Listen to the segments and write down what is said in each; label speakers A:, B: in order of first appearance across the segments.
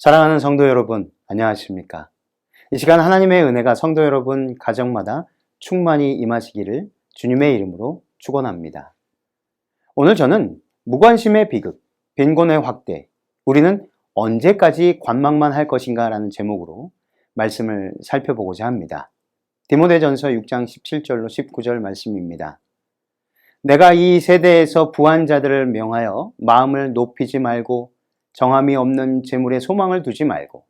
A: 사랑하는 성도 여러분, 안녕하십니까? 이 시간 하나님의 은혜가 성도 여러분 가정마다 충만히 임하시기를 주님의 이름으로 축원합니다. 오늘 저는 무관심의 비극, 빈곤의 확대, 우리는 언제까지 관망만 할 것인가 라는 제목으로 말씀을 살펴보고자 합니다. 디모데전서 6장 17절로 19절 말씀입니다. 내가 이 세대에서 부한 자들을 명하여 마음을 높이지 말고 정함이 없는 재물에 소망을 두지 말고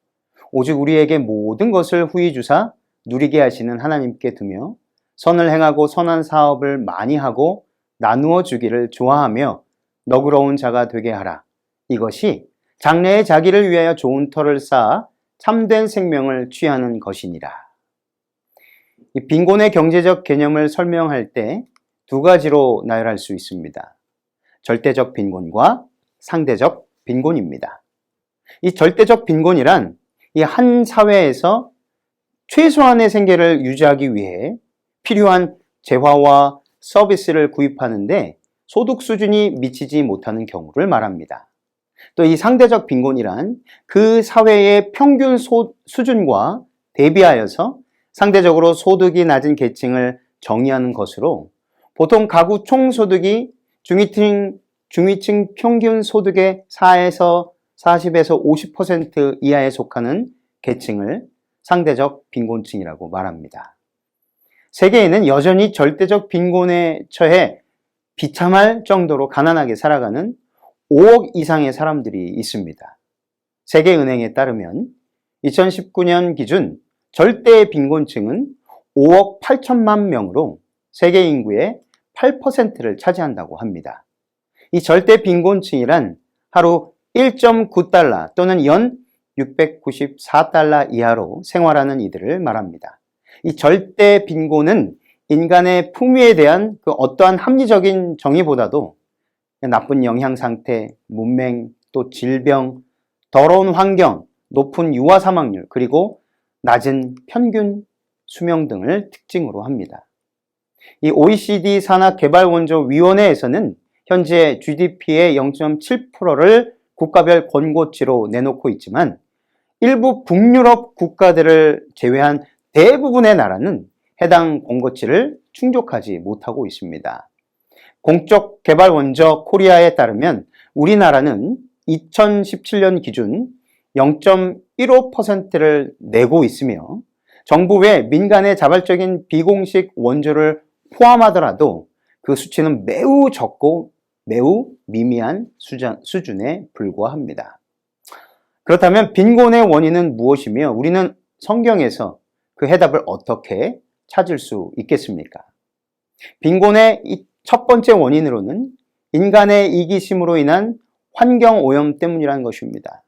A: 오직 우리에게 모든 것을 후히 주사 누리게 하시는 하나님께 두며 선을 행하고 선한 사업을 많이 하고 나누어 주기를 좋아하며 너그러운 자가 되게 하라. 이것이 장래에 자기를 위하여 좋은 터를 쌓아 참된 생명을 취하는 것이니라. 이 빈곤의 경제적 개념을 설명할 때 두 가지로 나열할 수 있습니다. 절대적 빈곤과 상대적 빈곤입니다. 이 절대적 빈곤이란 이 한 사회에서 최소한의 생계를 유지하기 위해 필요한 재화와 서비스를 구입하는데 소득 수준이 미치지 못하는 경우를 말합니다. 또 이 상대적 빈곤이란 그 사회의 평균 수준과 대비하여서 상대적으로 소득이 낮은 계층을 정의하는 것으로 보통 가구 총소득이 중위층 평균 소득의 40에서 50% 이하에 속하는 계층을 상대적 빈곤층이라고 말합니다. 세계에는 여전히 절대적 빈곤에 처해 비참할 정도로 가난하게 살아가는 5억 이상의 사람들이 있습니다. 세계은행에 따르면 2019년 기준 절대 빈곤층은 5억 8천만 명으로 세계 인구의 8%를 차지한다고 합니다. 이 절대 빈곤층이란 하루 1.9달러 또는 연 694달러 이하로 생활하는 이들을 말합니다. 이 절대 빈곤은 인간의 품위에 대한 그 어떠한 합리적인 정의보다도 나쁜 영양 상태, 문맹, 또 질병, 더러운 환경, 높은 유아 사망률, 그리고 낮은 평균 수명 등을 특징으로 합니다. 이 OECD 산하개발원조위원회에서는 현재 GDP의 0.7%를 국가별 권고치로 내놓고 있지만 일부 북유럽 국가들을 제외한 대부분의 나라는 해당 권고치를 충족하지 못하고 있습니다. 공적개발원조 코리아에 따르면 우리나라는 2017년 기준 0.15%를 내고 있으며 정부 외 민간의 자발적인 비공식 원조를 포함하더라도 그 수치는 매우 적고 매우 미미한 수준에 불과합니다. 그렇다면 빈곤의 원인은 무엇이며 우리는 성경에서 그 해답을 어떻게 찾을 수 있겠습니까? 빈곤의 첫 번째 원인으로는 인간의 이기심으로 인한 환경 오염 때문이라는 것입니다.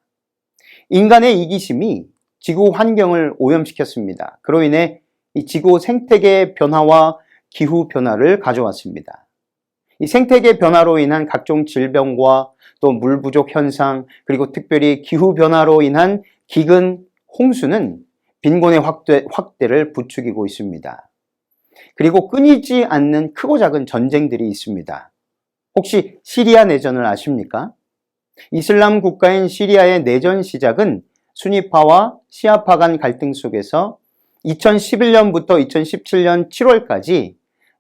A: 인간의 이기심이 지구 환경을 오염시켰습니다. 그로 인해 이 지구 생태계 변화와 기후 변화를 가져왔습니다. 이 생태계 변화로 인한 각종 질병과 또 물 부족 현상, 그리고 특별히 기후 변화로 인한 기근, 홍수는 빈곤의 확대를 부추기고 있습니다. 그리고 끊이지 않는 크고 작은 전쟁들이 있습니다. 혹시 시리아 내전을 아십니까? 이슬람 국가인 시리아의 내전 시작은 수니파와 시아파 간 갈등 속에서 2011년부터 2017년 7월까지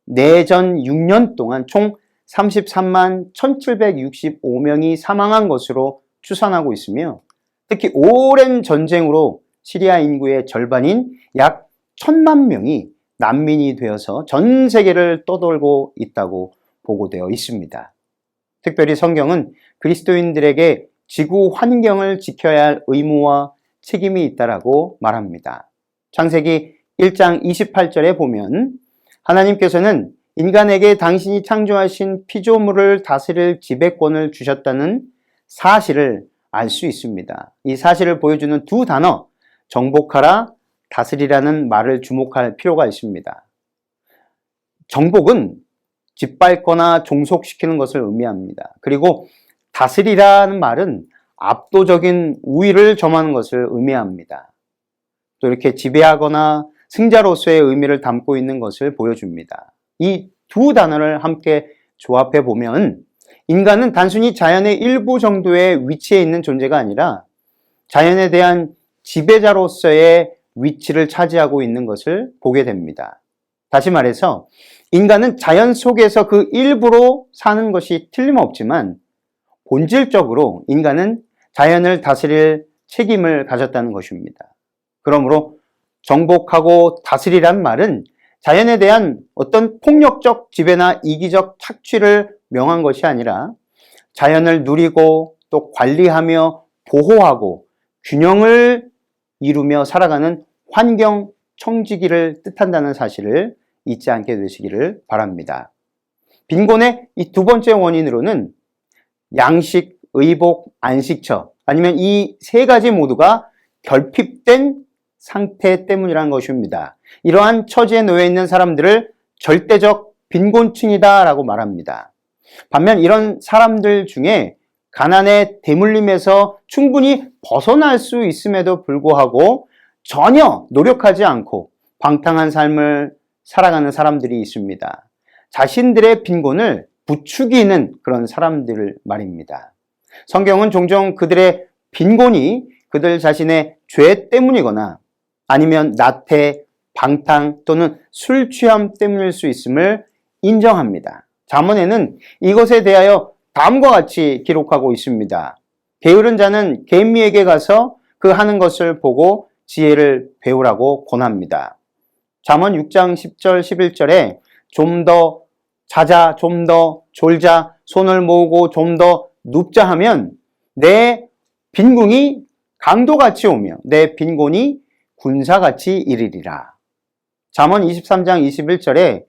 A: 내전 6년 동안 총 33만 1765명이 사망한 것으로 추산하고 있으며 특히 오랜 전쟁으로 시리아 인구의 절반인 약 1,000만 명이 난민이 되어서 전 세계를 떠돌고 있다고 보고되어 있습니다. 특별히 성경은 그리스도인들에게 지구 환경을 지켜야 할 의무와 책임이 있다라고 말합니다. 창세기 1장 28절에 보면 하나님께서는 인간에게 당신이 창조하신 피조물을 다스릴 지배권을 주셨다는 사실을 알 수 있습니다. 이 사실을 보여주는 두 단어, 정복하라, 다스리라는 말을 주목할 필요가 있습니다. 정복은 짓밟거나 종속시키는 것을 의미합니다. 그리고 다스리라는 말은 압도적인 우위를 점하는 것을 의미합니다. 또 이렇게 지배하거나 승자로서의 의미를 담고 있는 것을 보여줍니다. 이 두 단어를 함께 조합해 보면 인간은 단순히 자연의 일부 정도의 위치에 있는 존재가 아니라 자연에 대한 지배자로서의 위치를 차지하고 있는 것을 보게 됩니다. 다시 말해서 인간은 자연 속에서 그 일부로 사는 것이 틀림없지만 본질적으로 인간은 자연을 다스릴 책임을 가졌다는 것입니다. 그러므로 정복하고 다스리란 말은 자연에 대한 어떤 폭력적 지배나 이기적 착취를 명한 것이 아니라 자연을 누리고 또 관리하며 보호하고 균형을 이루며 살아가는 환경 청지기를 뜻한다는 사실을 잊지 않게 되시기를 바랍니다. 빈곤의 이 두 번째 원인으로는 양식, 의복, 안식처 아니면 이 세 가지 모두가 결핍된 상태 때문이라는 것입니다. 이러한 처지에 놓여 있는 사람들을 절대적 빈곤층이다 라고 말합니다. 반면 이런 사람들 중에 가난의 대물림에서 충분히 벗어날 수 있음에도 불구하고 전혀 노력하지 않고 방탕한 삶을 살아가는 사람들이 있습니다. 자신들의 빈곤을 부추기는 그런 사람들 말입니다. 성경은 종종 그들의 빈곤이 그들 자신의 죄 때문이거나 아니면 나태, 방탕 또는 술 취함 때문일 수 있음을 인정합니다. 잠언에는 이것에 대하여 다음과 같이 기록하고 있습니다. 게으른 자는 계미에게 가서 그 하는 것을 보고 지혜를 배우라고 권합니다. 잠언 6장 10절 11절에 좀 더 자자, 좀 더 졸자, 손을 모으고 좀 더 눕자 하면 내 빈궁이 강도같이 오며 내 빈곤이 군사같이 이르리라. 잠언 23장 21절에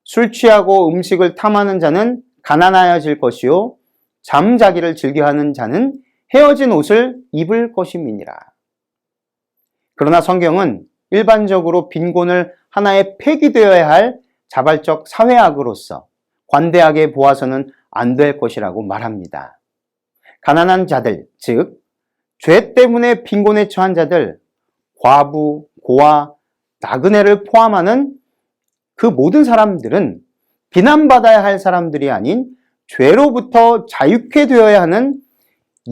A: 술 취하고 음식을 탐하는 자는 가난하여질 것이요 잠자기를 즐겨하는 자는 헤어진 옷을 입을 것임이니라. 그러나 성경은 일반적으로 빈곤을 하나의 폐기되어야 할 자발적 사회악으로서 관대하게 보아서는 안 될 것이라고 말합니다. 가난한 자들, 즉 죄 때문에 빈곤에 처한 자들, 과부, 고아, 나그네를 포함하는 그 모든 사람들은 비난받아야 할 사람들이 아닌 죄로부터 자유케 되어야 하는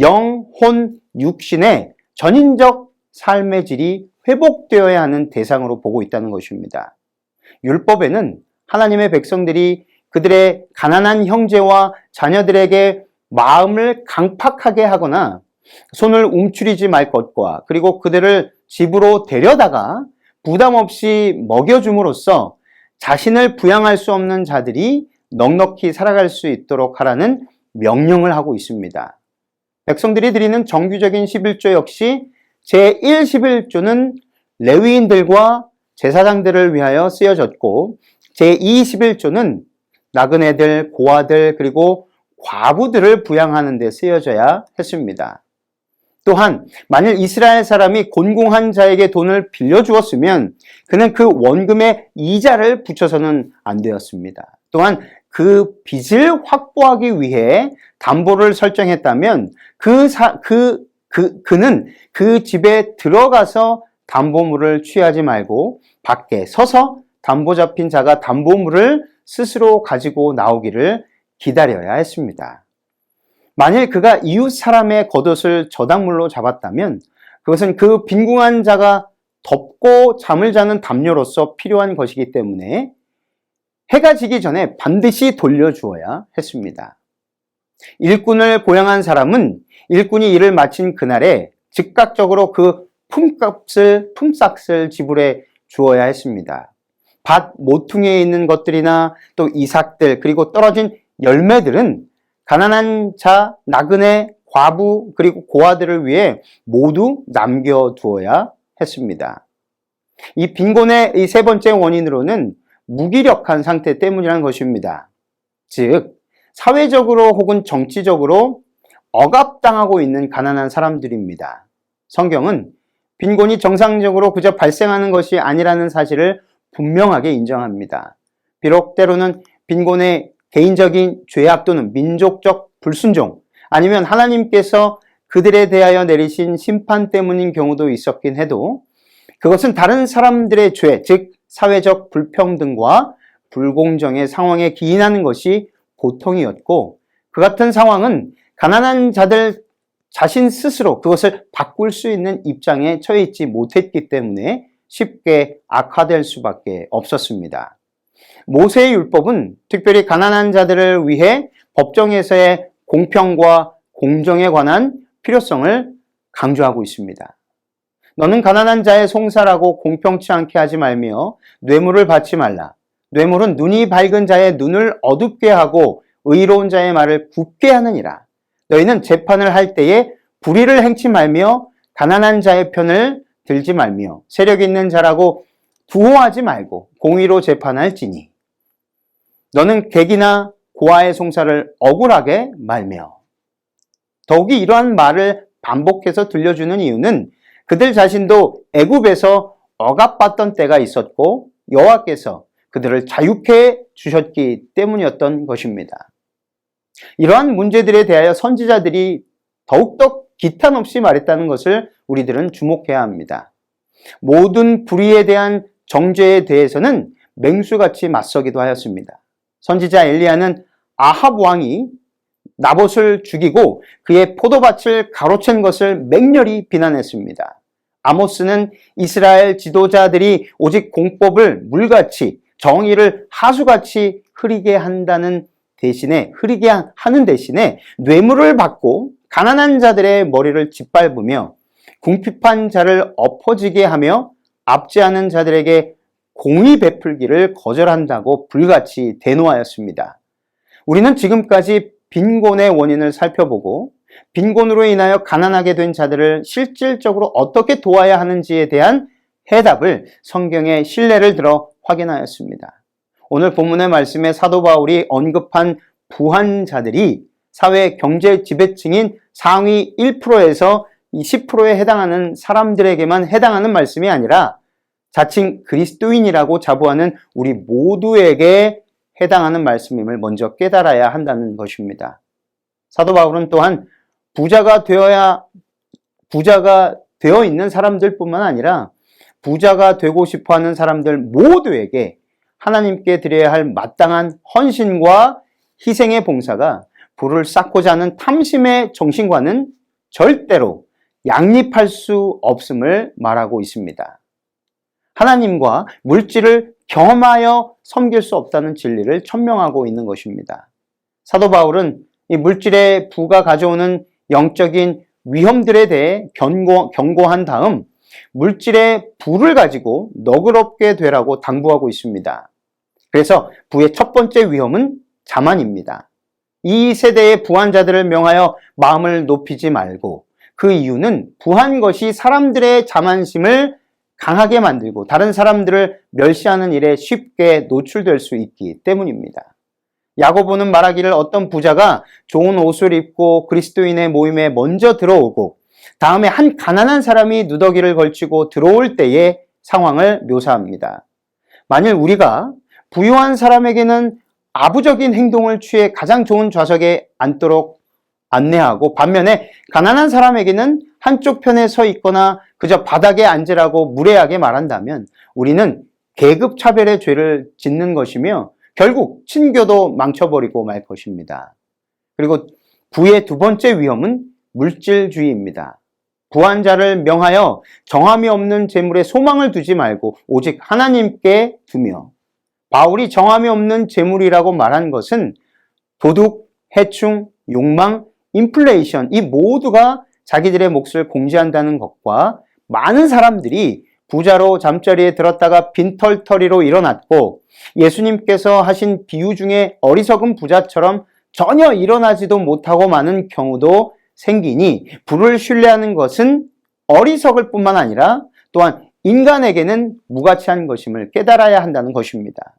A: 영, 혼, 육신의 전인적 삶의 질이 회복되어야 하는 대상으로 보고 있다는 것입니다. 율법에는 하나님의 백성들이 그들의 가난한 형제와 자녀들에게 마음을 강팍하게 하거나 손을 움츠리지 말 것과 그리고 그들을 집으로 데려다가 부담 없이 먹여줌으로써 자신을 부양할 수 없는 자들이 넉넉히 살아갈 수 있도록 하라는 명령을 하고 있습니다. 백성들이 드리는 정규적인 11조 역시 제1 11조는 레위인들과 제사장들을 위하여 쓰여졌고 제2 11조는 나그네들, 고아들 그리고 과부들을 부양하는 데 쓰여져야 했습니다. 또한 만일 이스라엘 사람이 곤궁한 자에게 돈을 빌려주었으면 그는 그 원금의 이자를 붙여서는 안 되었습니다. 또한 그 빚을 확보하기 위해 담보를 설정했다면 그는 그 집에 들어가서 담보물을 취하지 말고 밖에 서서 담보 잡힌 자가 담보물을 스스로 가지고 나오기를 기다려야 했습니다. 만일 그가 이웃 사람의 겉옷을 저당물로 잡았다면 그것은 그 빈궁한 자가 덮고 잠을 자는 담요로서 필요한 것이기 때문에 해가 지기 전에 반드시 돌려주어야 했습니다. 일꾼을 고용한 사람은 일꾼이 일을 마친 그날에 즉각적으로 그 품삯을 지불해 주어야 했습니다. 밭 모퉁이에 있는 것들이나 또 이삭들 그리고 떨어진 열매들은 가난한 자, 나그네, 과부 그리고 고아들을 위해 모두 남겨두어야 했습니다. 이 빈곤의 이 세 번째 원인으로는 무기력한 상태 때문이라는 것입니다. 즉 사회적으로 혹은 정치적으로 억압당하고 있는 가난한 사람들입니다. 성경은 빈곤이 정상적으로 그저 발생하는 것이 아니라는 사실을 분명하게 인정합니다. 비록 때로는 빈곤의 개인적인 죄악 또는 민족적 불순종 아니면 하나님께서 그들에 대하여 내리신 심판 때문인 경우도 있었긴 해도 그것은 다른 사람들의 죄, 즉 사회적 불평등과 불공정의 상황에 기인하는 것이 보통이었고 그 같은 상황은 가난한 자들 자신 스스로 그것을 바꿀 수 있는 입장에 처해 있지 못했기 때문에 쉽게 악화될 수밖에 없었습니다. 모세의 율법은 특별히 가난한 자들을 위해 법정에서의 공평과 공정에 관한 필요성을 강조하고 있습니다. 너는 가난한 자의 송사라고 공평치 않게 하지 말며 뇌물을 받지 말라. 뇌물은 눈이 밝은 자의 눈을 어둡게 하고 의로운 자의 말을 굽게 하느니라. 너희는 재판을 할 때에 불의를 행치 말며 가난한 자의 편을 들지 말며 세력 있는 자라고 두호하지 말고 공의로 재판할지니 너는 객이나 고아의 송사를 억울하게 말며. 더욱이 이러한 말을 반복해서 들려주는 이유는 그들 자신도 애굽에서 억압받던 때가 있었고 여호와께서 그들을 자유케 주셨기 때문이었던 것입니다. 이러한 문제들에 대하여 선지자들이 더욱더 기탄 없이 말했다는 것을 우리들은 주목해야 합니다. 모든 불의에 대한 정죄에 대해서는 맹수같이 맞서기도 하였습니다. 선지자 엘리야는 아합 왕이 나봇을 죽이고 그의 포도밭을 가로챈 것을 맹렬히 비난했습니다. 아모스는 이스라엘 지도자들이 오직 공법을 물같이 정의를 하수같이 흐리게 하는 대신에 뇌물을 받고 가난한 자들의 머리를 짓밟으며 궁핍한 자를 엎어지게 하며 압제하는 자들에게 공의 베풀기를 거절한다고 불같이 대노하였습니다. 우리는 지금까지 빈곤의 원인을 살펴보고 빈곤으로 인하여 가난하게 된 자들을 실질적으로 어떻게 도와야 하는지에 대한 해답을 성경의 신뢰를 들어 확인하였습니다. 오늘 본문의 말씀에 사도 바울이 언급한 부한자들이 사회 경제 지배층인 상위 1%에서 10%에 해당하는 사람들에게만 해당하는 말씀이 아니라 자칭 그리스도인이라고 자부하는 우리 모두에게 해당하는 말씀임을 먼저 깨달아야 한다는 것입니다. 사도 바울은 또한 부자가 되어 있는 사람들뿐만 아니라 부자가 되고 싶어하는 사람들 모두에게 하나님께 드려야 할 마땅한 헌신과 희생의 봉사가 부를 쌓고자 하는 탐심의 정신과는 절대로 양립할 수 없음을 말하고 있습니다. 하나님과 물질을 겸하여 섬길 수 없다는 진리를 천명하고 있는 것입니다. 사도 바울은 이 물질의 부가 가져오는 영적인 위험들에 대해 경고한 다음 물질의 부를 가지고 너그럽게 되라고 당부하고 있습니다. 그래서 부의 첫 번째 위험은 자만입니다. 이 세대의 부한 자들을 명하여 마음을 높이지 말고 그 이유는 부한 것이 사람들의 자만심을 강하게 만들고 다른 사람들을 멸시하는 일에 쉽게 노출될 수 있기 때문입니다. 야고보는 말하기를 어떤 부자가 좋은 옷을 입고 그리스도인의 모임에 먼저 들어오고 다음에 한 가난한 사람이 누더기를 걸치고 들어올 때의 상황을 묘사합니다. 만일 우리가 부유한 사람에게는 아부적인 행동을 취해 가장 좋은 좌석에 앉도록 안내하고 반면에 가난한 사람에게는 한쪽 편에 서 있거나 그저 바닥에 앉으라고 무례하게 말한다면 우리는 계급 차별의 죄를 짓는 것이며 결국 친교도 망쳐버리고 말 것입니다. 그리고 부의 두 번째 위험은 물질주의입니다. 부한 자를 명하여 정함이 없는 재물에 소망을 두지 말고 오직 하나님께 두며 바울이 정함이 없는 재물이라고 말한 것은 도둑, 해충, 욕망, 인플레이션 이 모두가 자기들의 몫을 공지한다는 것과 많은 사람들이 부자로 잠자리에 들었다가 빈털터리로 일어났고 예수님께서 하신 비유 중에 어리석은 부자처럼 전혀 일어나지도 못하고 마는 경우도 생기니 부를 신뢰하는 것은 어리석을 뿐만 아니라 또한 인간에게는 무가치한 것임을 깨달아야 한다는 것입니다.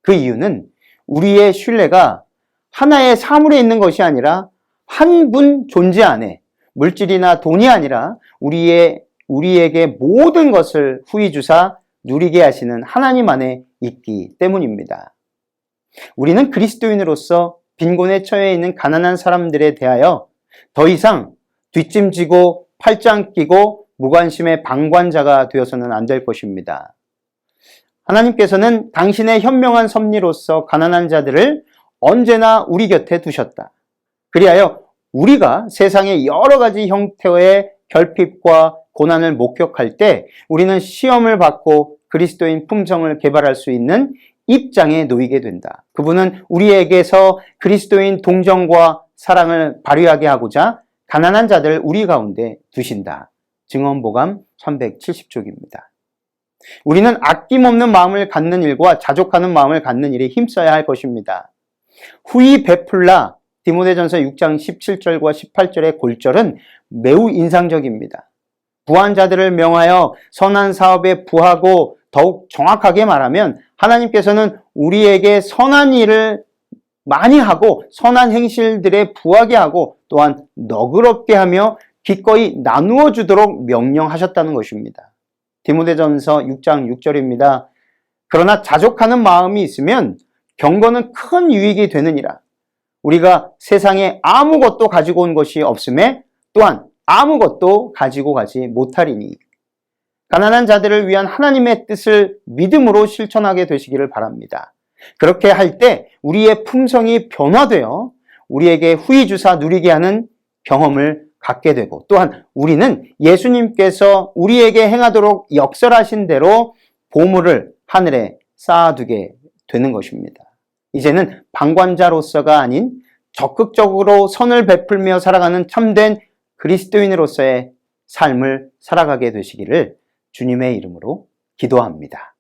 A: 그 이유는 우리의 신뢰가 하나의 사물에 있는 것이 아니라 한 분 존재 안에 물질이나 돈이 아니라 우리에게 모든 것을 후히 주사 누리게 하시는 하나님 안에 있기 때문입니다. 우리는 그리스도인으로서 빈곤에 처해 있는 가난한 사람들에 대하여 더 이상 뒷짐지고 팔짱 끼고 무관심의 방관자가 되어서는 안 될 것입니다. 하나님께서는 당신의 현명한 섭리로서 가난한 자들을 언제나 우리 곁에 두셨다. 그리하여 우리가 세상의 여러 가지 형태의 결핍과 고난을 목격할 때 우리는 시험을 받고 그리스도인 품성을 개발할 수 있는 입장에 놓이게 된다. 그분은 우리에게서 그리스도인 동정과 사랑을 발휘하게 하고자 가난한 자들을 우리 가운데 두신다. 증언보감 370쪽입니다. 우리는 아낌없는 마음을 갖는 일과 자족하는 마음을 갖는 일에 힘써야 할 것입니다. 후히 베풀라 디모데전서 6장 17절과 18절의 골절은 매우 인상적입니다. 부한 자들을 명하여 선한 사업에 부하고 더욱 정확하게 말하면 하나님께서는 우리에게 선한 일을 많이 하고 선한 행실들에 부하게 하고 또한 너그럽게 하며 기꺼이 나누어 주도록 명령하셨다는 것입니다. 디모데전서 6장 6절입니다. 그러나 자족하는 마음이 있으면 경건은 큰 유익이 되느니라. 우리가 세상에 아무것도 가지고 온 것이 없음에 또한 아무것도 가지고 가지 못하리니 가난한 자들을 위한 하나님의 뜻을 믿음으로 실천하게 되시기를 바랍니다. 그렇게 할 때 우리의 품성이 변화되어 우리에게 후히 주사 누리게 하는 경험을 갖게 되고 또한 우리는 예수님께서 우리에게 행하도록 역설하신 대로 보물을 하늘에 쌓아두게 되는 것입니다. 이제는 방관자로서가 아닌 적극적으로 선을 베풀며 살아가는 참된 그리스도인으로서의 삶을 살아가게 되시기를 주님의 이름으로 기도합니다.